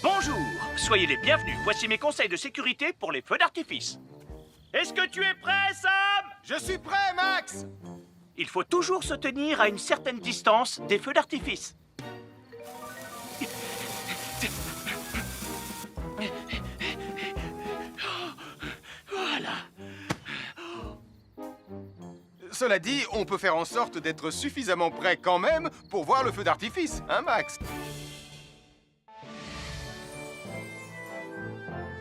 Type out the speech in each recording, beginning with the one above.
Bonjour, soyez les bienvenus. Voici mes conseils de sécurité pour les feux d'artifice. Est-ce que tu es prêt, Sam? Je suis prêt, Max! Il faut toujours se tenir à une certaine distance des feux d'artifice. Voilà. Cela dit, on peut faire en sorte d'être suffisamment prêt quand même pour voir le feu d'artifice, hein, Max?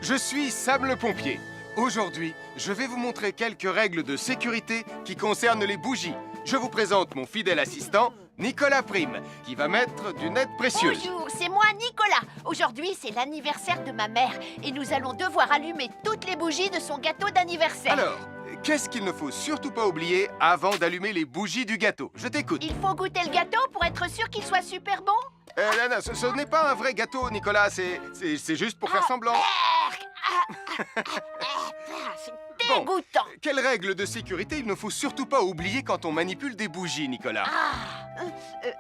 Je suis Sam le pompier. Aujourd'hui, je vais vous montrer quelques règles de sécurité qui concernent les bougies. Je vous présente mon fidèle assistant, Nicolas Prime, qui va mettre d'une aide précieuse. Bonjour, c'est moi Nicolas. Aujourd'hui, c'est l'anniversaire de ma mère et nous allons devoir allumer toutes les bougies de son gâteau d'anniversaire. Alors, qu'est-ce qu'il ne faut surtout pas oublier avant d'allumer les bougies du gâteau? Je t'écoute. Il faut goûter le gâteau pour être sûr qu'il soit super bon. Non, ce n'est pas un vrai gâteau, Nicolas. C'est juste pour faire semblant. C'est dégoûtant. Quelles règles de sécurité il ne faut surtout pas oublier quand on manipule des bougies, Nicolas?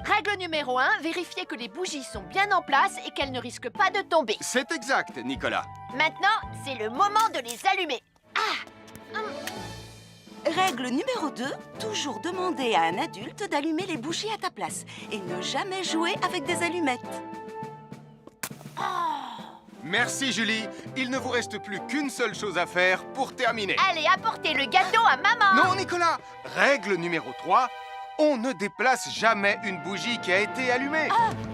Règle numéro 1, vérifier que les bougies sont bien en place et qu'elles ne risquent pas de tomber. C'est exact, Nicolas. Maintenant, c'est le moment de les allumer. Règle numéro 2, toujours demander à un adulte d'allumer les bougies à ta place et ne jamais jouer avec des allumettes. Merci, Julie. Il ne vous reste plus qu'une seule chose à faire pour terminer. Allez, apportez le gâteau à maman. Non, Nicolas. Règle numéro 3, on ne déplace jamais une bougie qui a été allumée.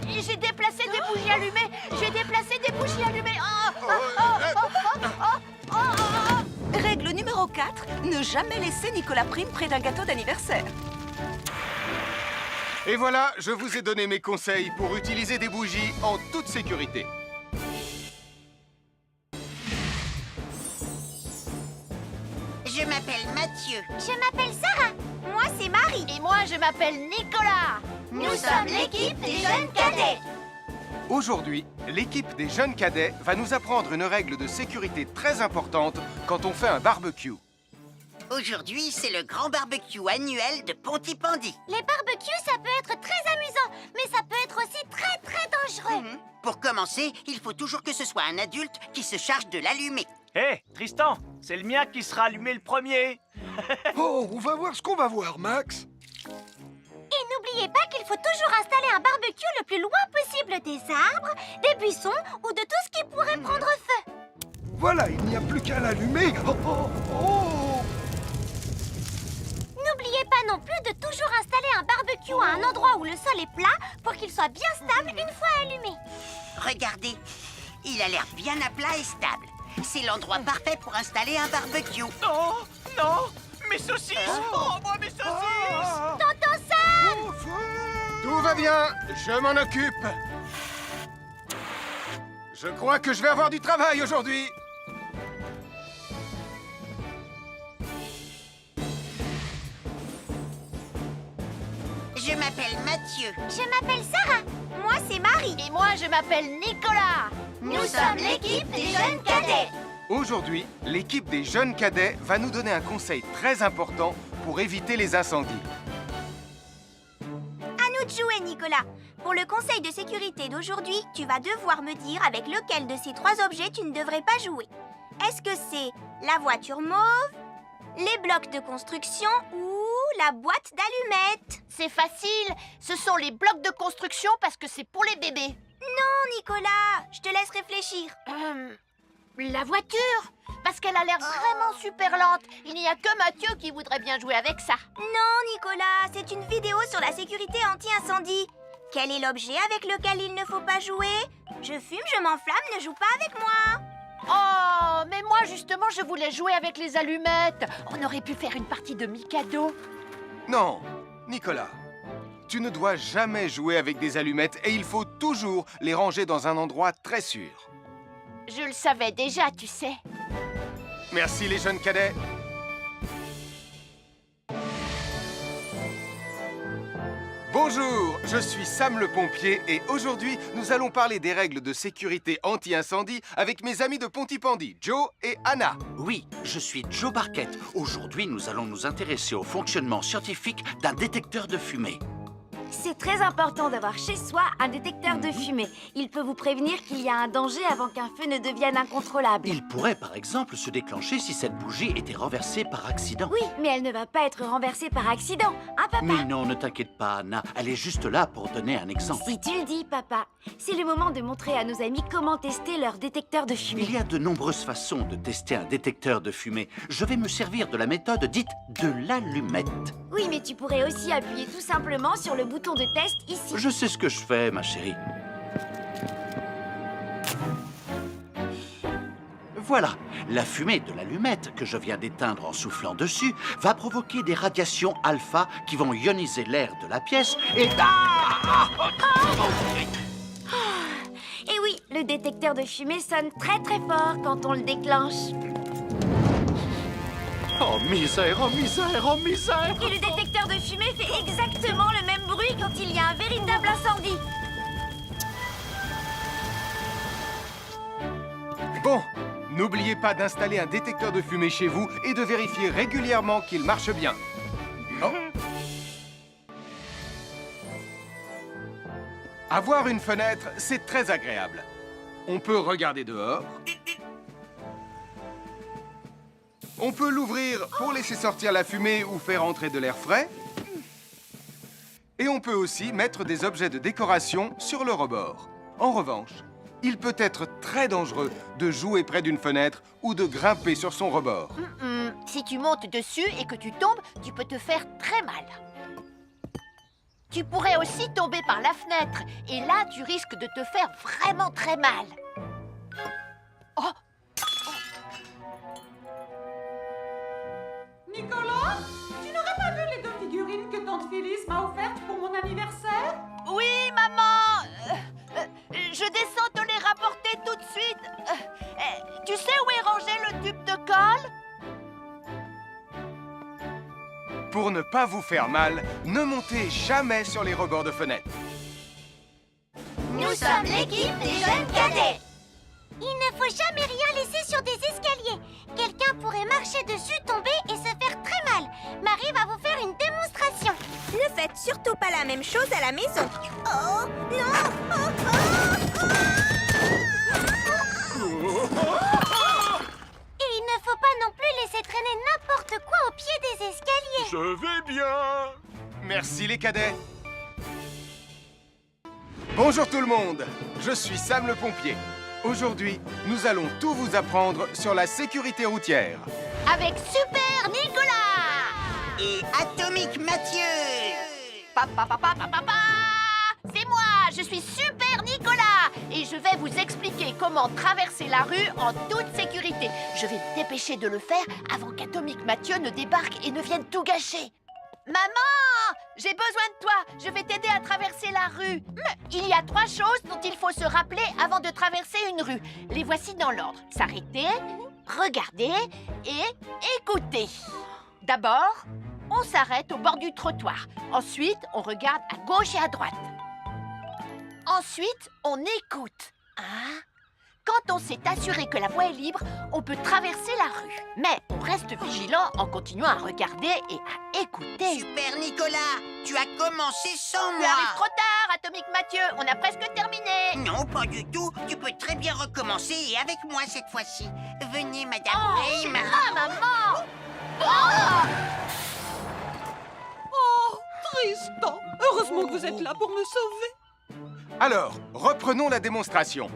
J'ai déplacé des bougies allumées. J'ai déplacé des bougies allumées. Règle numéro 4, ne jamais laisser Nicolas Prime près d'un gâteau d'anniversaire. Et voilà, je vous ai donné mes conseils pour utiliser des bougies en toute sécurité. Je m'appelle Mathieu. Je m'appelle Sarah. Moi, c'est Marie. Et moi, je m'appelle Nicolas. Nous sommes l'équipe des jeunes cadets. Aujourd'hui, l'équipe des jeunes cadets va nous apprendre une règle de sécurité très importante quand on fait un barbecue. Aujourd'hui, c'est le grand barbecue annuel de Pontypandy. Les barbecues, ça peut être très amusant, mais ça peut être aussi très, très dangereux. Pour commencer, il faut toujours que ce soit un adulte qui se charge de l'allumer. Hé, Tristan, c'est le mien qui sera allumé le premier. Oh, on va voir ce qu'on va voir, Max. Et n'oubliez pas qu'il faut toujours installer un barbecue le plus loin possible des arbres, des buissons ou de tout ce qui pourrait prendre feu. Voilà, il n'y a plus qu'à l'allumer. Oh, oh, oh. N'oubliez pas non plus de toujours installer un barbecue à un endroit où le sol est plat pour qu'il soit bien stable une fois allumé. Regardez, il a l'air bien à plat et stable. C'est l'endroit parfait pour installer un barbecue. Non, non, mes saucisses. Oh, moi, mes saucisses. Tonton Sam! Au feu. Tout va bien, je m'en occupe. Je crois que je vais avoir du travail aujourd'hui. Je m'appelle Mathieu. Je m'appelle Sarah. Moi, c'est Marie. Et moi, je m'appelle Nicolas. Nous sommes l'équipe des jeunes cadets. Aujourd'hui, l'équipe des jeunes cadets va nous donner un conseil très important pour éviter les incendies. À nous de jouer, Nicolas. Pour le conseil de sécurité d'aujourd'hui, tu vas devoir me dire avec lequel de ces 3 objets tu ne devrais pas jouer. Est-ce que c'est la voiture mauve, les blocs de construction ou la boîte d'allumettes? C'est facile. Ce sont les blocs de construction parce que c'est pour les bébés. Non, Nicolas, je te laisse réfléchir. La voiture, parce qu'elle a l'air vraiment super lente. Il n'y a que Mathieu qui voudrait bien jouer avec ça. Non, Nicolas, c'est une vidéo sur la sécurité anti-incendie. Quel est l'objet avec lequel il ne faut pas jouer? Je fume, je m'enflamme, ne joue pas avec moi. Oh, mais moi justement, je voulais jouer avec les allumettes. On aurait pu faire une partie de Mikado. Non, Nicolas, tu ne dois jamais jouer avec des allumettes et il faut toujours les ranger dans un endroit très sûr. Je le savais déjà, tu sais. Merci les jeunes cadets. Bonjour, je suis Sam le pompier et aujourd'hui, nous allons parler des règles de sécurité anti-incendie avec mes amis de Pontypandy, Joe et Anna. Oui, je suis Joe Barquette. Aujourd'hui, nous allons nous intéresser au fonctionnement scientifique d'un détecteur de fumée. C'est très important d'avoir chez soi un détecteur de fumée. Il peut vous prévenir qu'il y a un danger avant qu'un feu ne devienne incontrôlable. Il pourrait par exemple se déclencher si cette bougie était renversée par accident. Oui, mais elle ne va pas être renversée par accident, hein, papa? Mais non, ne t'inquiète pas, Anna. Elle est juste là pour donner un exemple. Si tu le dis, papa. C'est le moment de montrer à nos amis comment tester leur détecteur de fumée. Il y a de nombreuses façons de tester un détecteur de fumée. Je vais me servir de la méthode dite de l'allumette. Oui, mais tu pourrais aussi appuyer tout simplement sur le bouton de test ici. Je sais ce que je fais, ma chérie. Voilà, la fumée de l'allumette que je viens d'éteindre en soufflant dessus va provoquer des radiations alpha qui vont ioniser l'air de la pièce et... Et oui, le détecteur de fumée sonne très très fort quand on le déclenche. Oh misère, oh misère, oh misère! Et le détecteur de fumée fait exactement le même bruit quand il y a un véritable incendie. Bon, n'oubliez pas d'installer un détecteur de fumée chez vous et de vérifier régulièrement qu'il marche bien. Oh. Avoir une fenêtre, c'est très agréable. On peut regarder dehors. On peut l'ouvrir pour laisser sortir la fumée ou faire entrer de l'air frais. Et on peut aussi mettre des objets de décoration sur le rebord. En revanche, il peut être très dangereux de jouer près d'une fenêtre ou de grimper sur son rebord. Si tu montes dessus et que tu tombes, tu peux te faire très mal. Tu pourrais aussi tomber par la fenêtre. Et là, tu risques de te faire vraiment très mal. Oh! Nicolas, tu n'aurais pas vu les 2 figurines que tante Phyllis m'a offertes pour mon anniversaire? Oui, maman! Je descends te les rapporter tout de suite. Tu sais où est rangé le tube de colle? Pour ne pas vous faire mal, ne montez jamais sur les rebords de fenêtres. Nous sommes l'équipe des jeunes cadets. Il ne faut jamais rien laisser sur des escaliers. Quelqu'un pourrait marcher dessus, tomber et se faire très mal. Marie va vous faire une démonstration. Ne faites surtout pas la même chose à la maison. Oh, non! Et il ne faut pas non plus laisser traîner n'importe quoi au pied des escaliers. Je vais bien. Merci les cadets. Bonjour tout le monde, je suis Sam le pompier. Aujourd'hui, nous allons tout vous apprendre sur la sécurité routière. Avec Super Nicolas! Et Atomique Mathieu! C'est moi, je suis Super Nicolas! Et je vais vous expliquer comment traverser la rue en toute sécurité. Je vais me dépêcher de le faire avant qu'Atomique Mathieu ne débarque et ne vienne tout gâcher. Maman! J'ai besoin de toi! Je vais t'aider à traverser la rue. Il y a 3 choses dont il faut se rappeler avant de traverser une rue. Les voici dans l'ordre. S'arrêter, regarder et écouter. D'abord, on s'arrête au bord du trottoir. Ensuite, on regarde à gauche et à droite. Ensuite, on écoute. Quand on s'est assuré que la voie est libre, on peut traverser la rue. Mais on reste vigilant en continuant à regarder et à écouter. Super Nicolas, tu as commencé sans Tu moi. arrives trop tard, Atomique Mathieu. On a presque terminé. Non, pas du tout. Tu peux très bien recommencer et avec moi cette fois-ci. Venez, Madame Prim. Maman! Oh, Tristan! Heureusement que vous êtes là pour me sauver. Alors, reprenons la démonstration.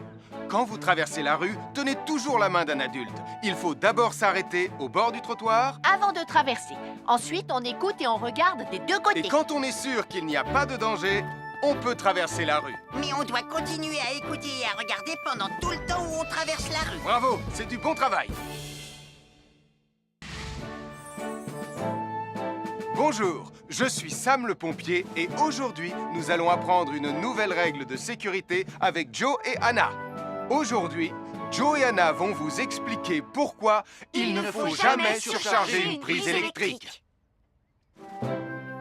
Quand vous traversez la rue, tenez toujours la main d'un adulte. Il faut d'abord s'arrêter au bord du trottoir. Avant de traverser. Ensuite, on écoute et on regarde des 2 côtés. Et quand on est sûr qu'il n'y a pas de danger, on peut traverser la rue. Mais on doit continuer à écouter et à regarder pendant tout le temps où on traverse la rue. Bravo, c'est du bon travail. Bonjour, je suis Sam le pompier et aujourd'hui, nous allons apprendre une nouvelle règle de sécurité avec Joe et Anna. Aujourd'hui, Joe et Anna vont vous expliquer pourquoi il ne faut jamais surcharger une prise électrique.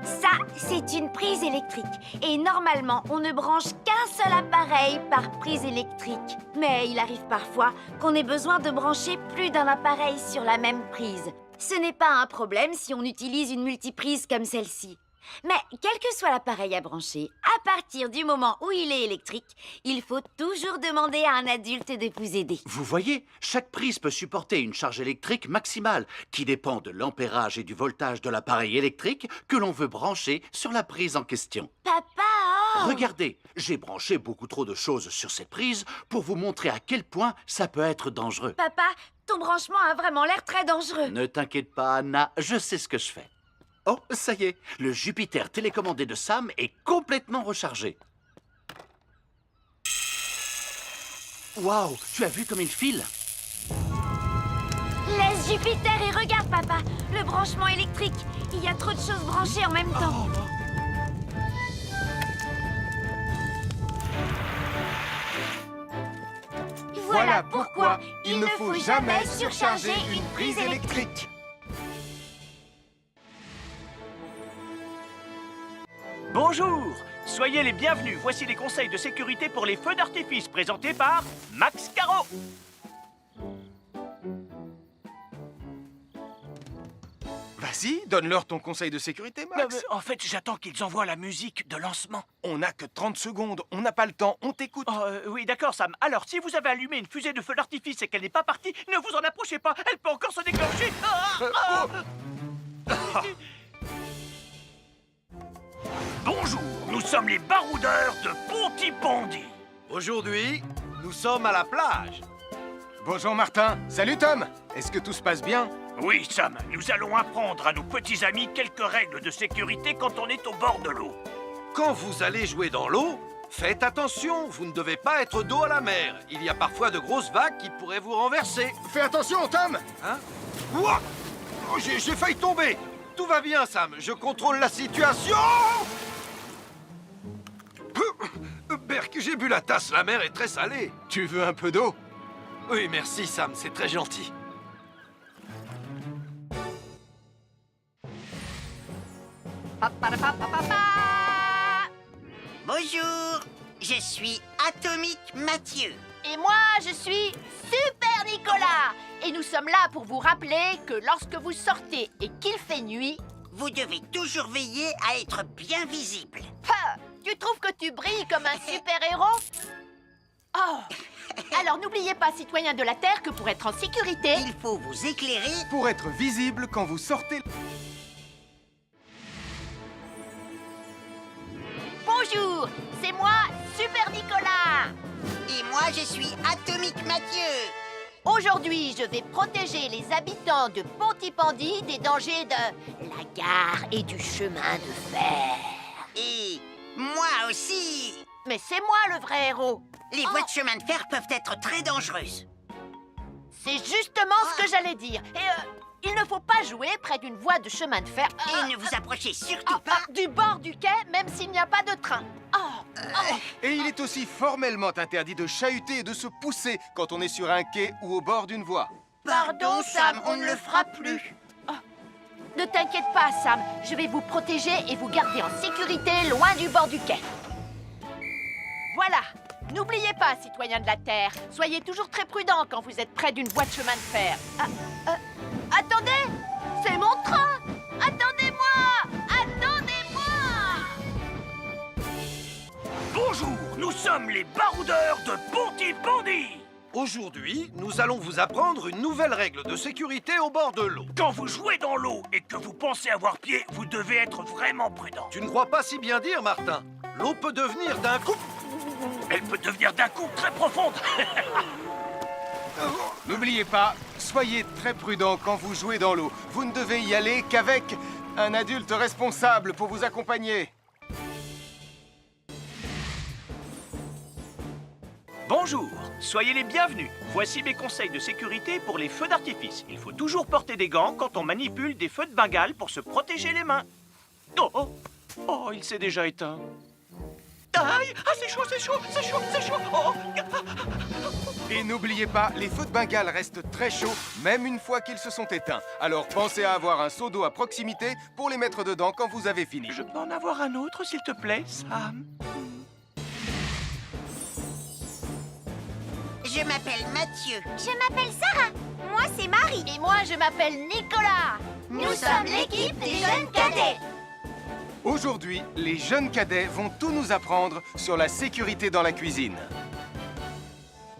Ça, c'est une prise électrique. Et normalement, on ne branche qu'un seul appareil par prise électrique. Mais il arrive parfois qu'on ait besoin de brancher plus d'un appareil sur la même prise. Ce n'est pas un problème si on utilise une multiprise comme celle-ci. Mais quel que soit l'appareil à brancher, à partir du moment où il est électrique, il faut toujours demander à un adulte de vous aider. Vous voyez, chaque prise peut supporter une charge électrique maximale qui dépend de l'ampérage et du voltage de l'appareil électrique que l'on veut brancher sur la prise en question. Papa, oh! Regardez, j'ai branché beaucoup trop de choses sur cette prise pour vous montrer à quel point ça peut être dangereux. Papa, ton branchement a vraiment l'air très dangereux. Ne t'inquiète pas, Anna, je sais ce que je fais. Oh, ça y est, le Jupiter télécommandé de Sam est complètement rechargé. Waouh, tu as vu comme il file? Laisse Jupiter et regarde, papa. Le branchement électrique. Il y a trop de choses branchées en même temps. Voilà pourquoi il ne faut jamais surcharger une prise électrique. Bonjour, soyez les bienvenus. Voici les conseils de sécurité pour les feux d'artifice présentés par Max Caro. Vas-y, donne-leur ton conseil de sécurité, Max. En fait, j'attends qu'ils envoient la musique de lancement. On n'a que 30 secondes, on n'a pas le temps, on t'écoute. Oh, oui, d'accord, Sam. Alors, si vous avez allumé une fusée de feu d'artifice et qu'elle n'est pas partie, ne vous en approchez pas. Elle peut encore se déclencher. Bonjour, nous sommes les baroudeurs de Pontypandy. Aujourd'hui, nous sommes à la plage. Bonjour Martin. Salut Tom. Est-ce que tout se passe bien? Oui, Sam, nous allons apprendre à nos petits amis quelques règles de sécurité quand on est au bord de l'eau. Quand vous allez jouer dans l'eau, faites attention, vous ne devez pas être dos à la mer. Il y a parfois de grosses vagues qui pourraient vous renverser. Fais attention, Tom. Hein? Ouah! Oh, j'ai failli tomber. Tout va bien, Sam, je contrôle la situation. Berk, j'ai bu la tasse, la mer est très salée. Tu veux un peu d'eau? Oui, merci, Sam, c'est très gentil. Bonjour, je suis Atomique Mathieu. Et moi, je suis Super Nicolas. Et nous sommes là pour vous rappeler que lorsque vous sortez et qu'il fait nuit... Vous devez toujours veiller à être bien visible. Ha! Tu trouves que tu brilles comme un super-héros? Oh! Alors n'oubliez pas, citoyens de la Terre, que pour être en sécurité... Il faut vous éclairer pour être visible quand vous sortez. Bonjour, c'est moi, Super Nicolas. Et moi, je suis Atomique Mathieu. Aujourd'hui, je vais protéger les habitants de Pontypandy des dangers de la gare et du chemin de fer. Et moi aussi. Mais c'est moi le vrai héros. Les voies de chemin de fer peuvent être très dangereuses. C'est justement ce que j'allais dire. Et il ne faut pas jouer près d'une voie de chemin de fer. Et ne vous approchez surtout pas du bord du quai, même s'il n'y a pas de train. Et il est aussi formellement interdit de chahuter et de se pousser quand on est sur un quai ou au bord d'une voie. Pardon, Sam, on ne le fera plus. Ne t'inquiète pas, Sam. Je vais vous protéger et vous garder en sécurité loin du bord du quai. Voilà. N'oubliez pas, citoyens de la Terre, soyez toujours très prudents quand vous êtes près d'une voie de chemin de fer. Attendez! C'est mon train! Attendez-moi! Attendez-moi! Bonjour, nous sommes les baroudeurs de Pontypandy. Aujourd'hui, nous allons vous apprendre une nouvelle règle de sécurité au bord de l'eau. Quand vous jouez dans l'eau et que vous pensez avoir pied, vous devez être vraiment prudent. Tu ne crois pas si bien dire, Martin? L'eau peut devenir d'un coup... Elle peut devenir d'un coup très profonde. N'oubliez pas, soyez très prudent quand vous jouez dans l'eau. Vous ne devez y aller qu'avec un adulte responsable pour vous accompagner. Bonjour, soyez les bienvenus. Voici mes conseils de sécurité pour les feux d'artifice. Il faut toujours porter des gants quand on manipule des feux de Bengale pour se protéger les mains. Oh, il s'est déjà éteint. Aïe! Ah, c'est chaud, c'est chaud, c'est chaud, c'est chaud! Oh. Et n'oubliez pas, les feux de Bengale restent très chauds, même une fois qu'ils se sont éteints. Alors pensez à avoir un seau d'eau à proximité pour les mettre dedans quand vous avez fini. Je peux en avoir un autre, s'il te plaît, Sam? Je m'appelle Mathieu. Je m'appelle Sarah. Moi, c'est Marie. Et moi, je m'appelle Nicolas. Nous sommes l'équipe des jeunes cadets. Aujourd'hui, les jeunes cadets vont tout nous apprendre sur la sécurité dans la cuisine.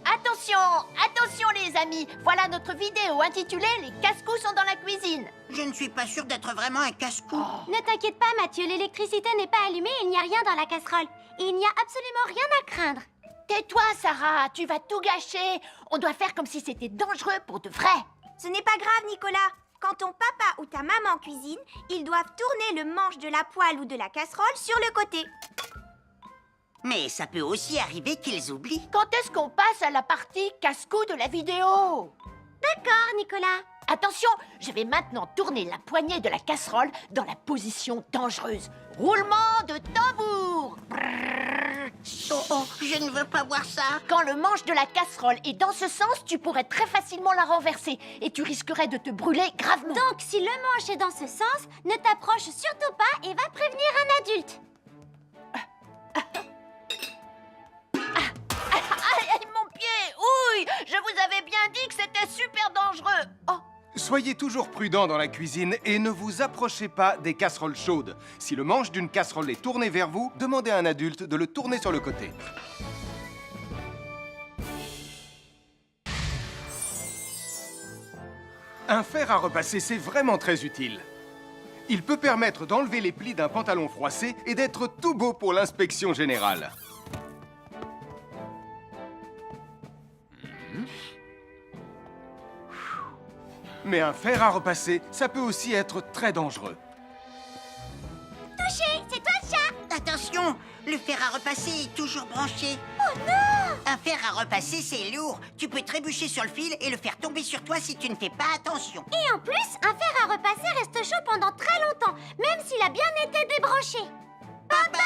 Attention, attention les amis. Voilà notre vidéo intitulée « Les casse-cous sont dans la cuisine ». Je ne suis pas sûre d'être vraiment un casse-cou. Ne t'inquiète pas, Mathieu, l'électricité n'est pas allumée et il n'y a rien dans la casserole. Il n'y a absolument rien à craindre. Tais-toi, Sarah, tu vas tout gâcher. On doit faire comme si c'était dangereux pour de vrai. Ce n'est pas grave, Nicolas. Quand ton papa ou ta maman cuisine, ils doivent tourner le manche de la poêle ou de la casserole sur le côté. Mais ça peut aussi arriver qu'ils oublient. Quand est-ce qu'on passe à la partie casse-cou de la vidéo? D'accord, Nicolas. Attention, je vais maintenant tourner la poignée de la casserole dans la position dangereuse. Roulement de tambour. Oh, je ne veux pas voir ça. Quand le manche de la casserole est dans ce sens, tu pourrais très facilement la renverser et tu risquerais de te brûler gravement. Donc, si le manche est dans ce sens, ne t'approche surtout pas et va prévenir un adulte. Aïe, mon pied! Ouille! Je vous avais bien dit que c'était super dangereux! Oh! Soyez toujours prudents dans la cuisine et ne vous approchez pas des casseroles chaudes. Si le manche d'une casserole est tourné vers vous, demandez à un adulte de le tourner sur le côté. Un fer à repasser, c'est vraiment très utile. Il peut permettre d'enlever les plis d'un pantalon froissé et d'être tout beau pour l'inspection générale. Mais un fer à repasser, ça peut aussi être très dangereux. Touché, c'est toi le chat. Attention, le fer à repasser est toujours branché. Oh non! Un fer à repasser, c'est lourd. Tu peux trébucher sur le fil et le faire tomber sur toi si tu ne fais pas attention. Et en plus, un fer à repasser reste chaud pendant très longtemps, même s'il a bien été débranché. Papa!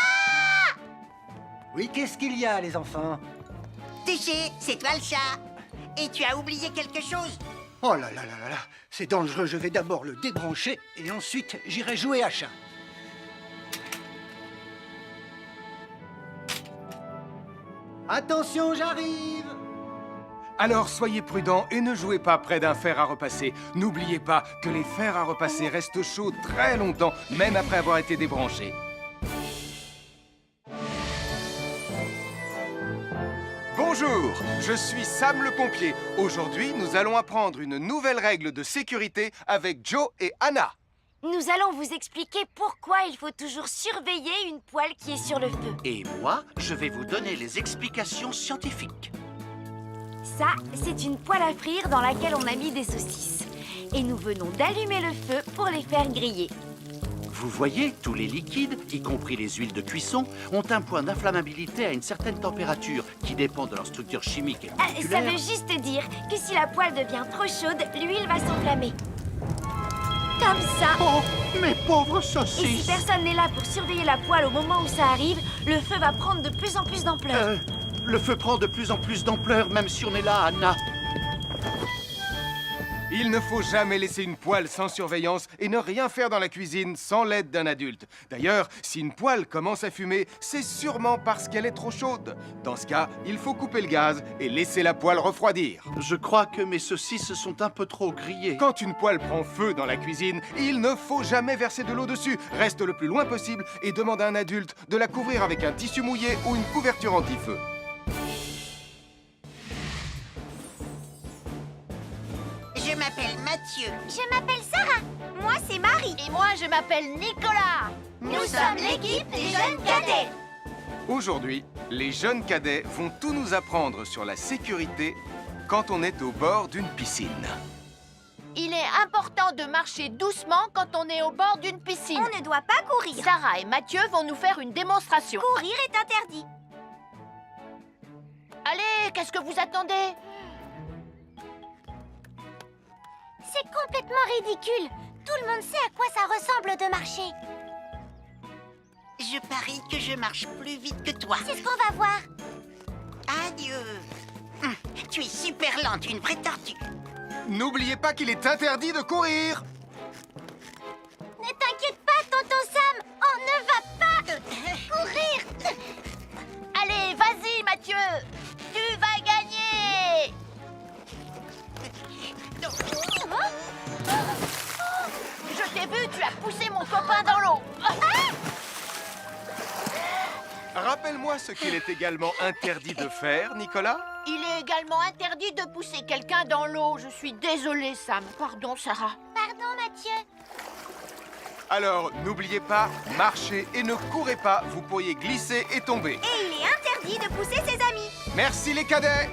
Oui, qu'est-ce qu'il y a, les enfants? Touché, c'est toi le chat. Et tu as oublié quelque chose? Oh là là là là là, c'est dangereux, je vais d'abord le débrancher et ensuite j'irai jouer à chat. Attention, j'arrive! Alors soyez prudents et ne jouez pas près d'un fer à repasser. N'oubliez pas que les fers à repasser restent chauds très longtemps, même après avoir été débranchés. Bonjour, je suis Sam le pompier. Aujourd'hui, nous allons apprendre une nouvelle règle de sécurité avec Joe et Anna. Nous allons vous expliquer pourquoi il faut toujours surveiller une poêle qui est sur le feu. Et moi, je vais vous donner les explications scientifiques. Ça, c'est une poêle à frire dans laquelle on a mis des saucisses. Et nous venons d'allumer le feu pour les faire griller. Vous voyez, tous les liquides, y compris les huiles de cuisson, ont un point d'inflammabilité à une certaine température qui dépend de leur structure chimique et Ça moléculaire. veut juste dire que si la poêle devient trop chaude, l'huile va s'enflammer. Comme ça. Oh, mes pauvres Et si saucisses! personne n'est là pour surveiller la poêle au moment où ça arrive, le feu va prendre de plus en plus d'ampleur. Le feu prend de plus en plus d'ampleur, même si on est là, Anna. Il ne faut jamais laisser une poêle sans surveillance et ne rien faire dans la cuisine sans l'aide d'un adulte. D'ailleurs, si une poêle commence à fumer, c'est sûrement parce qu'elle est trop chaude. Dans ce cas, il faut couper le gaz et laisser la poêle refroidir. Je crois que mes saucisses sont un peu trop grillées. Quand une poêle prend feu dans la cuisine, il ne faut jamais verser de l'eau dessus. Reste le plus loin possible et demande à un adulte de la couvrir avec un tissu mouillé ou une couverture anti-feu. Je m'appelle Mathieu. Je m'appelle Sarah. Moi, c'est Marie. Et moi, je m'appelle Nicolas. Nous sommes l'équipe des jeunes cadets. Aujourd'hui, les jeunes cadets vont tout nous apprendre sur la sécurité quand on est au bord d'une piscine. Il est important de marcher doucement quand on est au bord d'une piscine. On ne doit pas courir. Sarah et Mathieu vont nous faire une démonstration. Courir est interdit. Allez, qu'est-ce que vous attendez? C'est complètement ridicule. Tout le monde sait à quoi ça ressemble de marcher. Je parie que je marche plus vite que toi. C'est ce qu'on va voir. Adieu. Tu es super lente, une vraie tortue. N'oubliez pas qu'il est interdit de courir. Ne t'inquiète pas, tonton Sam. On ne va pas courir. Allez, vas-y, Mathieu. Tu vas gagner. Je t'ai vu, tu as poussé mon copain dans l'eau. Rappelle-moi ce qu'il est également interdit de faire, Nicolas. Il est également interdit de pousser quelqu'un dans l'eau. Je suis désolée, Sam. Pardon, Sarah. Pardon, Mathieu. Alors, n'oubliez pas, marchez et ne courez pas, vous pourriez glisser et tomber. Et il est interdit de pousser ses amis. Merci les cadets.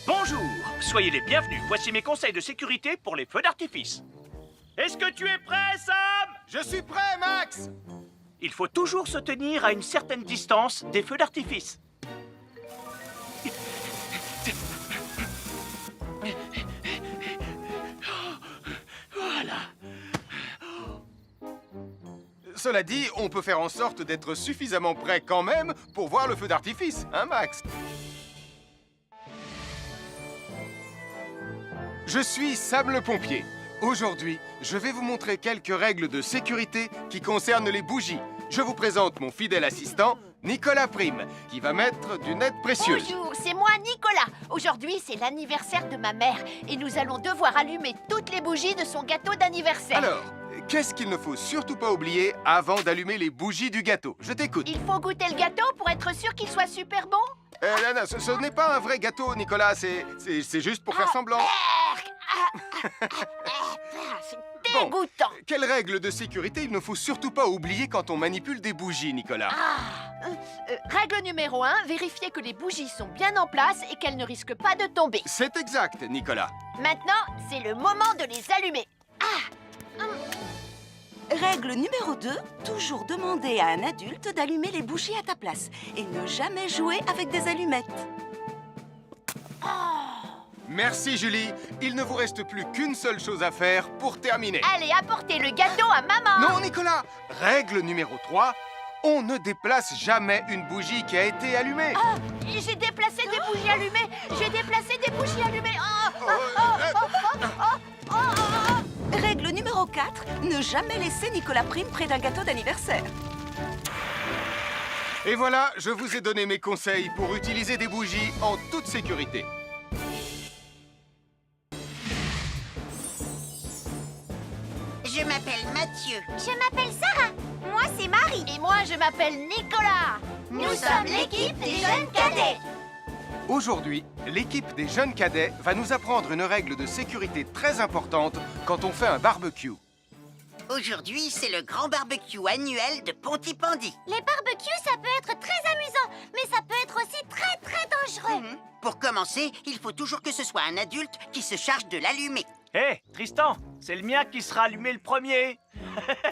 Bonjour, soyez les bienvenus. Voici mes conseils de sécurité pour les feux d'artifice. Est-ce que tu es prêt, Sam? Je suis prêt, Max. Il faut toujours se tenir à une certaine distance des feux d'artifice. Voilà. Cela dit, on peut faire en sorte d'être suffisamment prêt quand même pour voir le feu d'artifice, hein, Max? Je suis Sam le pompier. Aujourd'hui, je vais vous montrer quelques règles de sécurité qui concernent les bougies. Je vous présente mon fidèle assistant, Nicolas Prime, qui va mettre d'une aide précieuse. Bonjour, c'est moi, Nicolas. Aujourd'hui, c'est l'anniversaire de ma mère et nous allons devoir allumer toutes les bougies de son gâteau d'anniversaire. Alors, qu'est-ce qu'il ne faut surtout pas oublier avant d'allumer les bougies du gâteau? Je t'écoute. Il faut goûter le gâteau pour être sûr qu'il soit super bon. Non, ce n'est pas un vrai gâteau, Nicolas. C'est juste pour faire semblant. C'est dégoûtant. Bon, quelles règles de sécurité il ne faut surtout pas oublier quand on manipule des bougies, Nicolas? Règle numéro 1, vérifier que les bougies sont bien en place et qu'elles ne risquent pas de tomber. C'est exact, Nicolas. Maintenant, c'est le moment de les allumer. Règle numéro 2, toujours demander à un adulte d'allumer les bougies à ta place et ne jamais jouer avec des allumettes. Merci, Julie. Il ne vous reste plus qu'une seule chose à faire pour terminer. Allez, apportez le gâteau à maman. Non, Nicolas. Règle numéro 3, on ne déplace jamais une bougie qui a été allumée. J'ai déplacé des bougies allumées. J'ai déplacé des bougies allumées. Règle numéro 4, ne jamais laisser Nicolas Prime près d'un gâteau d'anniversaire. Et voilà, je vous ai donné mes conseils pour utiliser des bougies en toute sécurité. Je m'appelle Mathieu. Je m'appelle Sarah. Moi, c'est Marie. Et moi, je m'appelle Nicolas. Nous sommes l'équipe des jeunes cadets. Aujourd'hui, l'équipe des jeunes cadets va nous apprendre une règle de sécurité très importante quand on fait un barbecue. Aujourd'hui, c'est le grand barbecue annuel de Pontypandy. Les barbecues, ça peut être très amusant, mais ça peut être aussi très dangereux. Pour commencer, il faut toujours que ce soit un adulte qui se charge de l'allumer. Hé, Tristan, c'est le mien qui sera allumé le premier.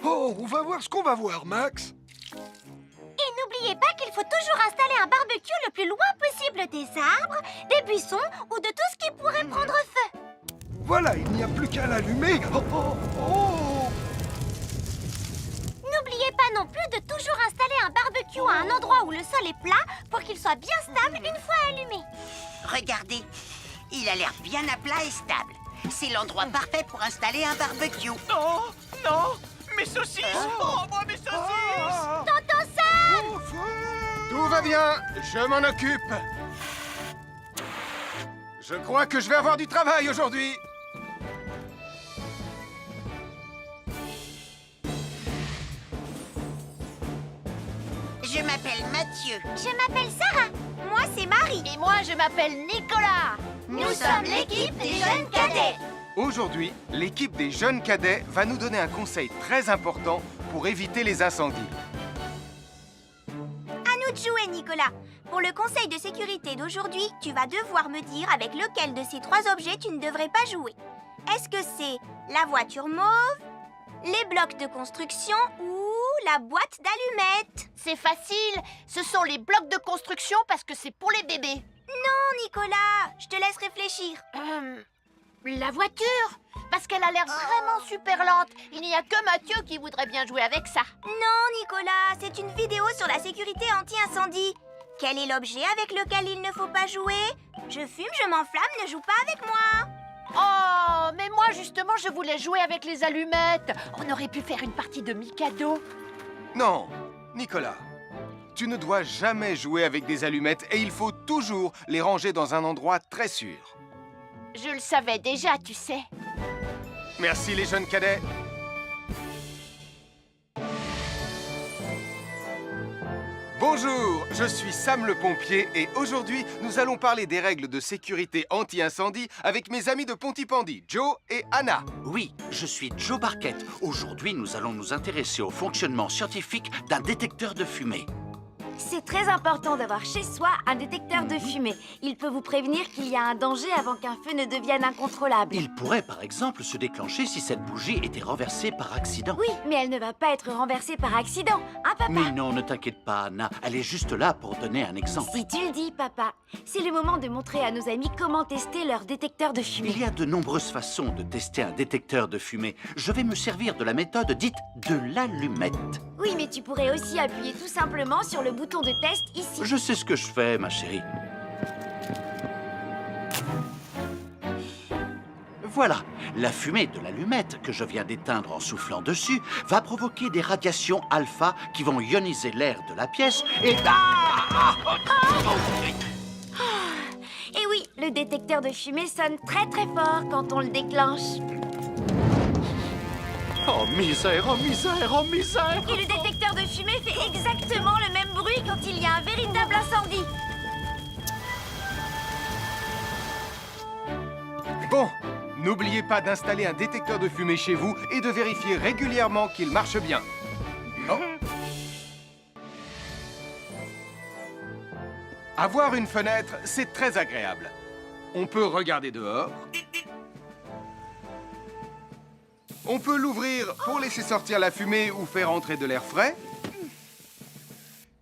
Oh, on va voir ce qu'on va voir, Max. Et n'oubliez pas qu'il faut toujours installer un barbecue le plus loin possible des arbres, des buissons ou de tout ce qui pourrait prendre feu. Voilà, il n'y a plus qu'à l'allumer. Oh, oh, oh. N'oubliez pas non plus de toujours installer un barbecue à un endroit où le sol est plat pour qu'il soit bien stable une fois allumé. Regardez, il a l'air bien à plat et stable. C'est l'endroit parfait pour installer un barbecue. Oh, non, mes saucisses. Oh, moi, mes saucisses. Tonton Sam! Tout va bien, je m'en occupe. Je crois que je vais avoir du travail aujourd'hui. Je m'appelle Mathieu. Je m'appelle Sarah. Moi, c'est Marie. Et moi, je m'appelle Nicolas. Nous sommes l'équipe des jeunes cadets. Aujourd'hui, l'équipe des jeunes cadets va nous donner un conseil très important pour éviter les incendies. À nous de jouer, Nicolas. Pour le conseil de sécurité d'aujourd'hui, tu vas devoir me dire avec lequel de ces 3 objets tu ne devrais pas jouer. Est-ce que c'est la voiture mauve, les blocs de construction ou la boîte d'allumettes? C'est facile. Ce sont les blocs de construction parce que c'est pour les bébés. Non, Nicolas, je te laisse réfléchir. La voiture, parce qu'elle a l'air vraiment super lente. Il n'y a que Mathieu qui voudrait bien jouer avec ça. Non, Nicolas, c'est une vidéo sur la sécurité anti-incendie. Quel est l'objet avec lequel il ne faut pas jouer? Je fume, je m'enflamme, ne joue pas avec moi. Oh, mais moi justement, je voulais jouer avec les allumettes. On aurait pu faire une partie de Mikado. Non, Nicolas, tu ne dois jamais jouer avec des allumettes et il faut toujours les ranger dans un endroit très sûr. Je le savais déjà, tu sais. Merci les jeunes cadets. Bonjour, je suis Sam le pompier et aujourd'hui, nous allons parler des règles de sécurité anti-incendie avec mes amis de Pontypandy, Joe et Anna. Oui, je suis Joe Barquette. Aujourd'hui, nous allons nous intéresser au fonctionnement scientifique d'un détecteur de fumée. C'est très important d'avoir chez soi un détecteur de fumée. Il peut vous prévenir qu'il y a un danger avant qu'un feu ne devienne incontrôlable. Il pourrait, par exemple, se déclencher si cette bougie était renversée par accident. Oui, mais elle ne va pas être renversée par accident, hein, papa? Mais non, ne t'inquiète pas, Anna. Elle est juste là pour donner un exemple. Si tu le dis, papa. C'est le moment de montrer à nos amis comment tester leur détecteur de fumée. Il y a de nombreuses façons de tester un détecteur de fumée. Je vais me servir de la méthode dite de l'allumette. Oui, mais tu pourrais aussi appuyer tout simplement sur le bouton de test ici. Je sais ce que je fais, ma chérie. Voilà, la fumée de l'allumette que je viens d'éteindre en soufflant dessus va provoquer des radiations alpha qui vont ioniser l'air de la pièce et... Et oui, le détecteur de fumée sonne très très fort quand on le déclenche. Oh misère, oh misère, oh misère! Et le détecteur de fumée fait exactement le même bruit quand il y a un véritable incendie. Bon, n'oubliez pas d'installer un détecteur de fumée chez vous et de vérifier régulièrement qu'il marche bien. Oh. Avoir une fenêtre, c'est très agréable. On peut regarder dehors. On peut l'ouvrir pour laisser sortir la fumée ou faire entrer de l'air frais.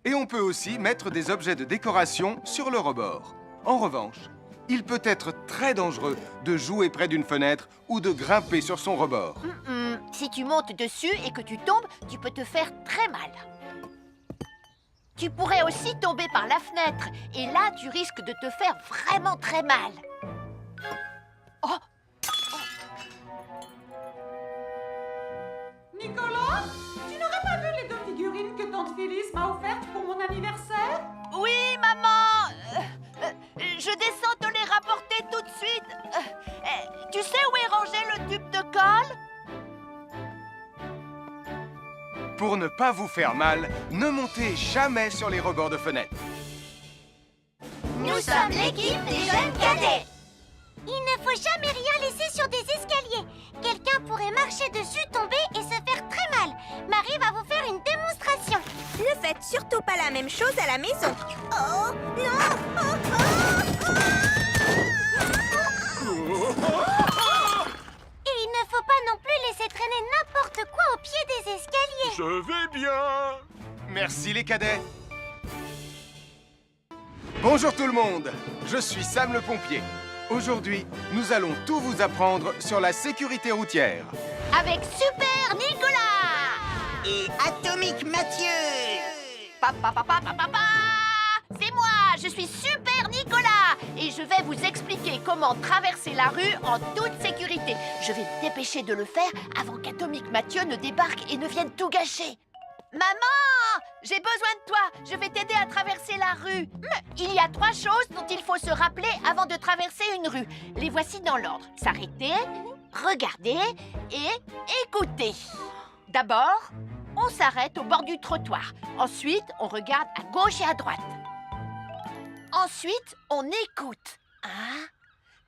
Et on peut aussi mettre des objets de décoration sur le rebord. En revanche, il peut être très dangereux de jouer près d'une fenêtre ou de grimper sur son rebord. Si tu montes dessus et que tu tombes, tu peux te faire très mal. Tu pourrais aussi tomber par la fenêtre. Et là, tu risques de te faire vraiment très mal. Oh! Nicolas, tu n'aurais pas vu les 2 figurines que tante Phyllis m'a offertes pour mon anniversaire? Oui, maman! Je descends te les rapporter tout de suite. Tu sais où est rangé le tube de colle? Pour ne pas vous faire mal, ne montez jamais sur les rebords de fenêtres. Nous sommes l'équipe des jeunes cadets. Il ne faut jamais rien laisser sur des escaliers. Quelqu'un pourrait marcher dessus, tomber et se faire très mal. Marie va vous faire une démonstration. Ne faites surtout pas la même chose à la maison. Oh, non! Et il ne faut pas non plus laisser traîner n'importe quoi au pied des escaliers. Je vais bien. Merci les cadets. Bonjour tout le monde, je suis Sam le pompier. Aujourd'hui, nous allons tout vous apprendre sur la sécurité routière. Avec Super Nicolas! Et Atomique Mathieu! C'est moi, je suis Super Nicolas! Et je vais vous expliquer comment traverser la rue en toute sécurité. Je vais me dépêcher de le faire avant qu'Atomique Mathieu ne débarque et ne vienne tout gâcher. Maman! J'ai besoin de toi! Je vais t'aider à traverser la rue. Il y a 3 choses dont il faut se rappeler avant de traverser une rue. Les voici dans l'ordre. S'arrêter, regarder et écouter. D'abord, on s'arrête au bord du trottoir. Ensuite, on regarde à gauche et à droite. Ensuite, on écoute. Hein?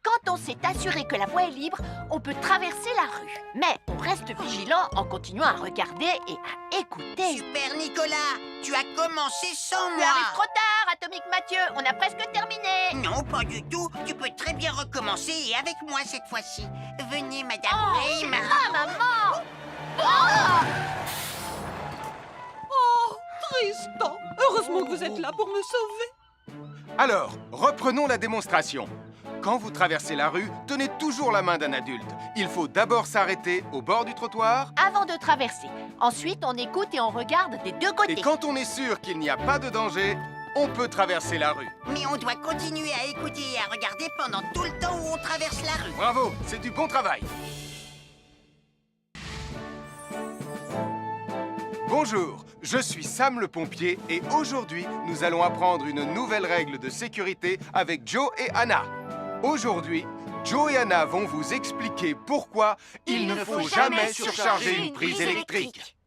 Quand on s'est assuré que la voie est libre, on peut traverser la rue. Mais on reste vigilant en continuant à regarder et à écouter. Super Nicolas, tu as commencé sans Tu moi. arrives trop tard, Atomique Mathieu. On a presque terminé. Non, pas du tout. Tu peux très bien recommencer et avec moi cette fois-ci. Venez, Madame Prime. Maman! Oh, Tristan! Heureusement que vous êtes là pour me sauver. Alors, reprenons la démonstration. Quand vous traversez la rue, tenez toujours la main d'un adulte. Il faut d'abord s'arrêter au bord du trottoir. Avant de traverser. Ensuite, on écoute et on regarde des deux côtés. Et quand on est sûr qu'il n'y a pas de danger, on peut traverser la rue. Mais on doit continuer à écouter et à regarder pendant tout le temps où on traverse la rue. Bravo, c'est du bon travail. Bonjour, je suis Sam le pompier et aujourd'hui, nous allons apprendre une nouvelle règle de sécurité avec Joe et Anna. Aujourd'hui, Joe et Anna vont vous expliquer pourquoi il ne faut jamais surcharger une prise électrique.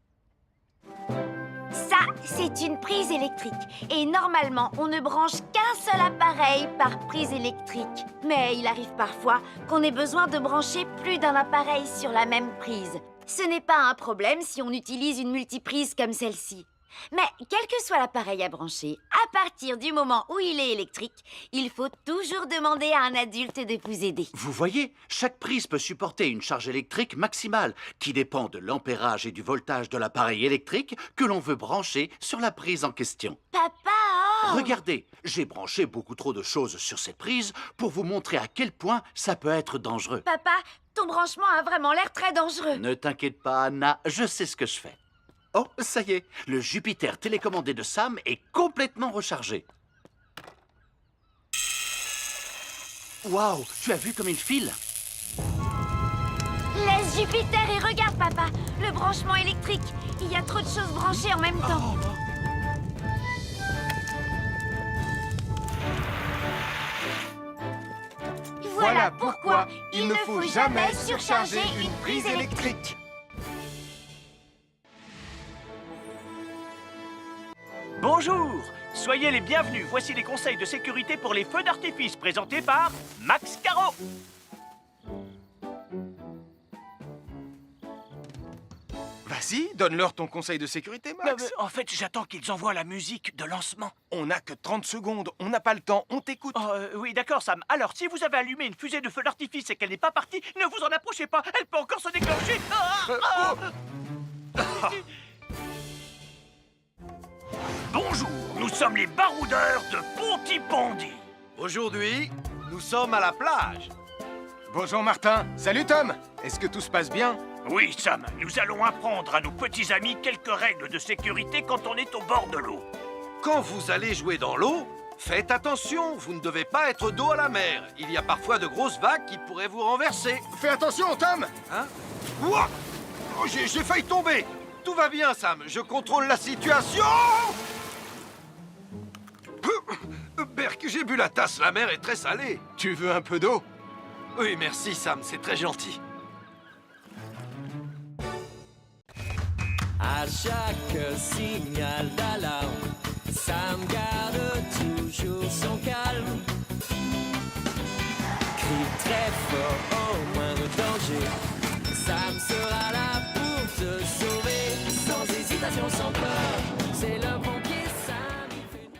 Ça, Ça, c'est une prise électrique. Et normalement, on ne branche qu'un seul appareil par prise électrique. Mais il arrive parfois qu'on ait besoin de brancher plus d'un appareil sur la même prise. Ce n'est pas un problème si on utilise une multiprise comme celle-ci. Mais quel que soit l'appareil à brancher, à partir du moment où il est électrique, il faut toujours demander à un adulte de vous aider. Vous voyez, chaque prise peut supporter une charge électrique maximale qui dépend de l'ampérage et du voltage de l'appareil électrique que l'on veut brancher sur la prise en question. Papa! Regardez, j'ai branché beaucoup trop de choses sur cette prise pour vous montrer à quel point ça peut être dangereux. Papa, ton branchement a vraiment l'air très dangereux. Ne t'inquiète pas, Anna, je sais ce que je fais. Oh, ça y est, le Jupiter télécommandé de Sam est complètement rechargé. Waouh, tu as vu comme il file? Laisse Jupiter et regarde, papa. Le branchement électrique. Il y a trop de choses branchées en même temps. Voilà pourquoi il ne faut jamais surcharger une prise électrique. Bonjour, soyez les bienvenus. Voici les conseils de sécurité pour les feux d'artifice présentés par Max Caro. Vas-y, donne-leur ton conseil de sécurité, Max. En fait, j'attends qu'ils envoient la musique de lancement. On n'a que 30 secondes, on n'a pas le temps, on t'écoute. Oui, d'accord, Sam. Alors, si vous avez allumé une fusée de feu d'artifice et qu'elle n'est pas partie, ne vous en approchez pas. Elle peut encore se déclencher. Bonjour, nous sommes les baroudeurs de Pontypandy. Aujourd'hui, nous sommes à la plage. Bonjour Martin. Salut Tom. Est-ce que tout se passe bien? Oui, Sam, nous allons apprendre à nos petits amis quelques règles de sécurité quand on est au bord de l'eau. Quand vous allez jouer dans l'eau, faites attention, vous ne devez pas être dos à la mer. Il y a parfois de grosses vagues qui pourraient vous renverser. Fais attention, Tom. Hein? Ouah! Oh, j'ai failli tomber. Tout va bien, Sam, je contrôle la situation. Berk, j'ai bu la tasse, la mer est très salée. Tu veux un peu d'eau? Oui, merci, Sam, c'est très gentil. À chaque signal d'alarme, Sam garde toujours son calme. Crie très fort au moindre danger, Sam sera là pour te sauver. Sans hésitation, sans peur, c'est le bon